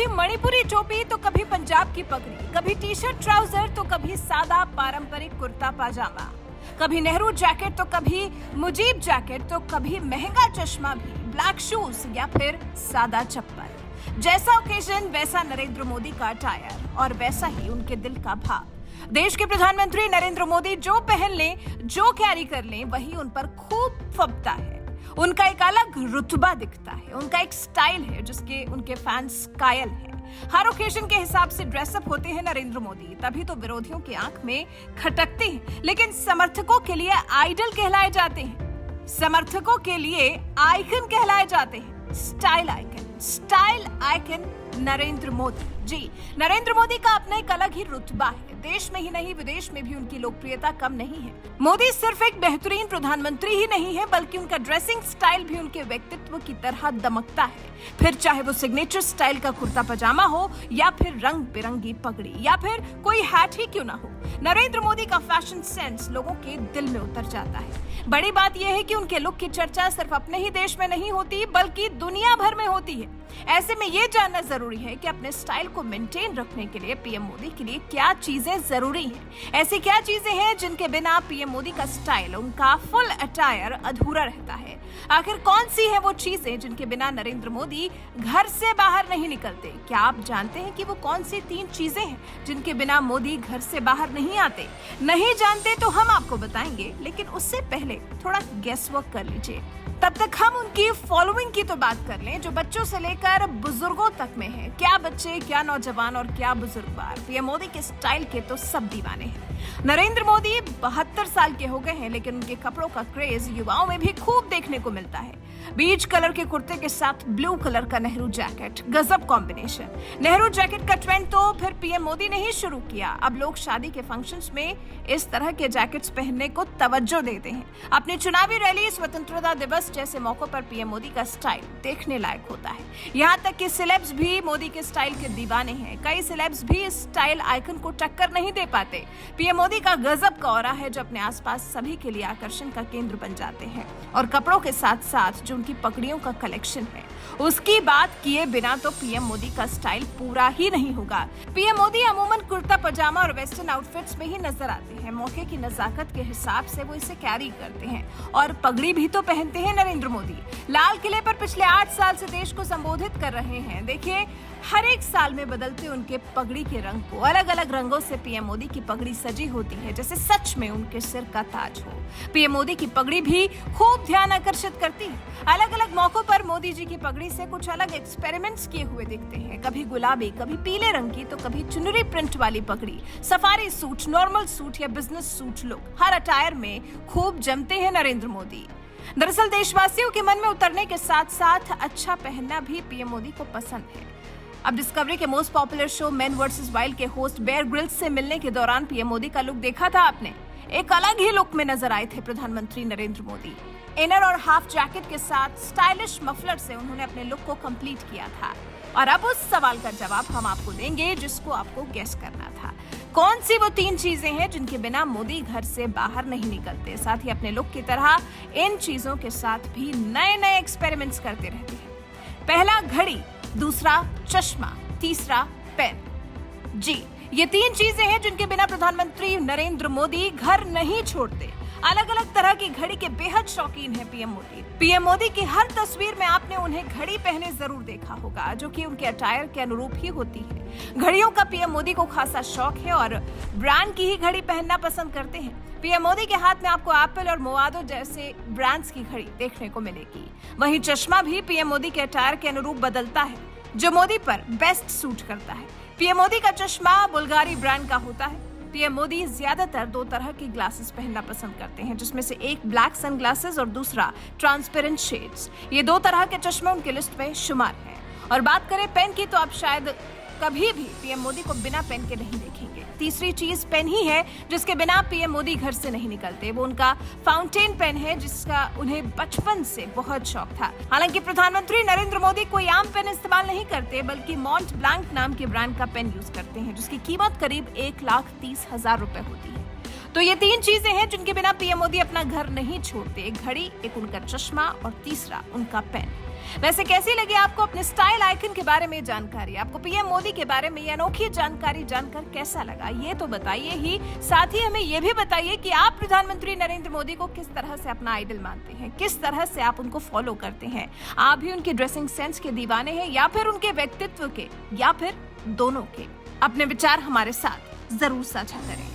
कभी मणिपुरी टोपी तो कभी पंजाब की पगड़ी, कभी टी शर्ट ट्राउजर तो कभी सादा पारंपरिक कुर्ता पाजामा, कभी नेहरू जैकेट तो कभी मुजीब जैकेट तो कभी महंगा चश्मा भी, ब्लैक शूज या फिर सादा चप्पल। जैसा ओकेजन वैसा नरेंद्र मोदी का अटायर और वैसा ही उनके दिल का भाव। देश के प्रधानमंत्री नरेंद्र मोदी जो पहन लें, जो कैरी कर लें, वही उन पर खूब फबता है। उनका एक अलग रुतबा दिखता है, उनका एक स्टाइल है जिसके उनके फैंस कायल हैं। हर ओकेजन के हिसाब से ड्रेसअप होते हैं नरेंद्र मोदी, तभी तो विरोधियों की आंख में खटकते हैं, लेकिन समर्थकों के लिए आइडल कहलाए जाते हैं, समर्थकों के लिए आइकन कहलाए जाते हैं। Style icon Narendra Modi. जी, नरेंद्र मोदी का अपना एक अलग ही रुतबा है। देश में ही नहीं विदेश में भी उनकी लोकप्रियता कम नहीं है। मोदी सिर्फ एक बेहतरीन प्रधानमंत्री ही नहीं है, बल्कि उनका ड्रेसिंग स्टाइल भी उनके व्यक्तित्व की तरह दमकता है। फिर चाहे वो सिग्नेचर स्टाइल का कुर्ता पजामा हो या फिर रंग बिरंगी पगड़ी या फिर कोई हैट ही क्यों ना हो, नरेंद्र मोदी का फैशन सेंस लोगों के दिल में उतर जाता है। बड़ी बात यह है कि उनके लुक की चर्चा सिर्फ अपने ही देश में नहीं होती, बल्कि दुनिया भर में होती है। ऐसे में ये जानना जरूरी है कि अपने स्टाइल को मेंटेन रखने के लिए पीएम मोदी के लिए क्या चीजें जरूरी हैं। ऐसी क्या चीजें हैं जिनके बिना पीएम मोदी का स्टाइल, उनका फुल अटायर अधूरा रहता है। आखिर कौन सी है वो चीजें जिनके बिना नरेंद्र मोदी घर से बाहर नहीं निकलते? क्या आप जानते हैं कि वो कौन सी 3 चीजें हैं जिनके बिना मोदी घर से बाहर नहीं आते? नहीं जानते तो हम आपको बताएंगे, लेकिन उससे पहले थोड़ा गेस वर्क कर लीजिए। तब तक हम उनकी फॉलोइंग की तो बात कर लें जो बच्चों से लेकर बुजुर्गों तक में है। क्या बच्चे, क्या नौजवान और क्या बुजुर्ग पीएम मोदी के स्टाइल के तो सब दीवाने हैं। नरेंद्र मोदी 72 साल के हो गए हैं, लेकिन उनके कपड़ों का क्रेज युवाओं में भी खूब देखने को मिलता है। बीच कलर के कुर्ते के साथ ब्लू कलर का नेहरू जैकेट, गजब कॉम्बिनेशन। नेहरू जैकेट का ट्रेंड तो फिर पीएम मोदी ने ही शुरू किया। अब लोग शादी के फंक्शंस में इस तरह के जैकेट्स पहनने को तवज्जो देते हैं। अपनी चुनावी रैली, स्वतंत्रता दिवस जैसे मौकों पर पीएम मोदी का स्टाइल देखने लायक होता है। यहाँ तक कि सेलेब्स भी मोदी के स्टाइल के दीवाने हैं। कई सेलेब्स भी इस स्टाइल आइकन को टक्कर नहीं दे पाते। पीएम मोदी का गजब का ऑरा है जो अपने आसपास सभी के लिए आकर्षण का केंद्र बन जाते हैं। और कपड़ों के साथ साथ जो उनकी पगड़ियों का कलेक्शन है, उसकी बात किए बिना तो पीएम मोदी का स्टाइल पूरा ही नहीं होगा। पीएम मोदी अमूमन कुर्ता पजामा और वेस्टर्न आउटफिट्स में ही नजर आते हैं। मौके की नजाकत के हिसाब से वो इसे कैरी करते हैं और पगड़ी भी तो पहनते हैं नरेंद्र मोदी। लाल किले पर पिछले 8 साल से देश को संबोधित कर रहे हैं। देखिए, हर एक साल में बदलते उनके पगड़ी के रंग को अलग अलग रंगों से पीएम मोदी की पगड़ी सजी होती है, जैसे सच में उनके सिर का ताज हो। पीएम मोदी की पगड़ी भी खूब ध्यान आकर्षित करती है। अलग अलग मौकों पर मोदी जी की पगड़ी से कुछ अलग एक्सपेरिमेंट्स किए हुए दिखते हैं। कभी गुलाबी, कभी पीले रंग की, तो कभी चुनरी प्रिंट वाली पगड़ी। सफारी सूट, नॉर्मल सूट या बिजनेस सूट लुक, हर अटायर में खूब जमते हैं नरेंद्र मोदी। दरअसल देशवासियों के मन में उतरने के साथ साथ अच्छा पहनना भी पीएम मोदी को पसंद है। अब डिस्कवरी के most popular show man versus wild के होस्ट बेयर ग्रिल्स से मिलने के दौरान पीएम मोदी का लुक देखा था आपने। एक अलग ही लुक में नजर आए थे प्रधानमंत्री नरेंद्र मोदी। इनर और हाफ जैकेट के साथ स्टाइलिश मफलर से उन्होंने अपने लुक को कंप्लीट किया था। और अब उस सवाल का जवाब हम आपको देंगे जिसको आपको गेस करना था। कौन सी वो 3 चीजें हैं जिनके बिना मोदी घर से बाहर नहीं निकलते? साथ ही अपने लुक की तरह इन चीजों के साथ भी नए नए एक्सपेरिमेंट्स करते रहते हैं। पहला, घड़ी। दूसरा, चश्मा। तीसरा, पेन। जी, ये 3 चीजें हैं जिनके बिना प्रधानमंत्री नरेंद्र मोदी घर नहीं छोड़ते। अलग अलग तरह की घड़ी के बेहद शौकीन है पीएम मोदी। पीएम मोदी की हर तस्वीर में आपने उन्हें घड़ी पहने जरूर देखा होगा, जो कि उनके अटायर के अनुरूप ही होती है। घड़ियों का पीएम मोदी को खासा शौक है और ब्रांड की ही घड़ी पहनना पसंद करते हैं। पीएम मोदी के हाथ में आपको एप्पल और मोवादो जैसे ब्रांड्स की घड़ी देखने को मिलेगी। वहीं चश्मा भी पीएम मोदी के अटायर के अनुरूप बदलता है, जो मोदी पर बेस्ट सूट करता है। पीएम मोदी का चश्मा बुल्गारी ब्रांड का होता है। पीएम मोदी ज्यादातर 2 तरह की ग्लासेस पहनना पसंद करते हैं, जिसमें से एक ब्लैक सन ग्लासेस और दूसरा ट्रांसपेरेंट शेड्स। ये 2 तरह के चश्मे उनके लिस्ट में शुमार हैं। और बात करें पेन की, तो आप शायद कभी भी पीएम मोदी को बिना पेन के नहीं देखेंगे। तीसरी चीज पेन ही है जिसके बिना पीएम मोदी घर से नहीं निकलते। वो उनका फाउंटेन पेन है जिसका उन्हें बचपन से बहुत शौक था। हालांकि प्रधानमंत्री नरेंद्र मोदी कोई आम पेन इस्तेमाल नहीं करते, बल्कि मॉन्ट ब्लैंक नाम के ब्रांड का पेन यूज करते हैं, जिसकी कीमत करीब 1,30,000 रुपए होती है। तो ये 3 चीजें हैं जिनके बिना पीएम मोदी अपना घर नहीं छोड़ते। एक घड़ी, एक उनका चश्मा और तीसरा उनका पेन। वैसे कैसी लगी आपको अपने स्टाइल आइकन के बारे में जानकारी? आपको पीएम मोदी के बारे में ये अनोखी जानकारी जानकर कैसा लगा ये तो बताइए ही। साथ ही हमें ये भी बताइए कि आप प्रधानमंत्री नरेंद्र मोदी को किस तरह से अपना आइडल मानते हैं, किस तरह से आप उनको फॉलो करते हैं। आप भी उनके ड्रेसिंग सेंस के दीवाने हैं या फिर उनके व्यक्तित्व के, या फिर दोनों के? अपने विचार हमारे साथ जरूर साझा करें।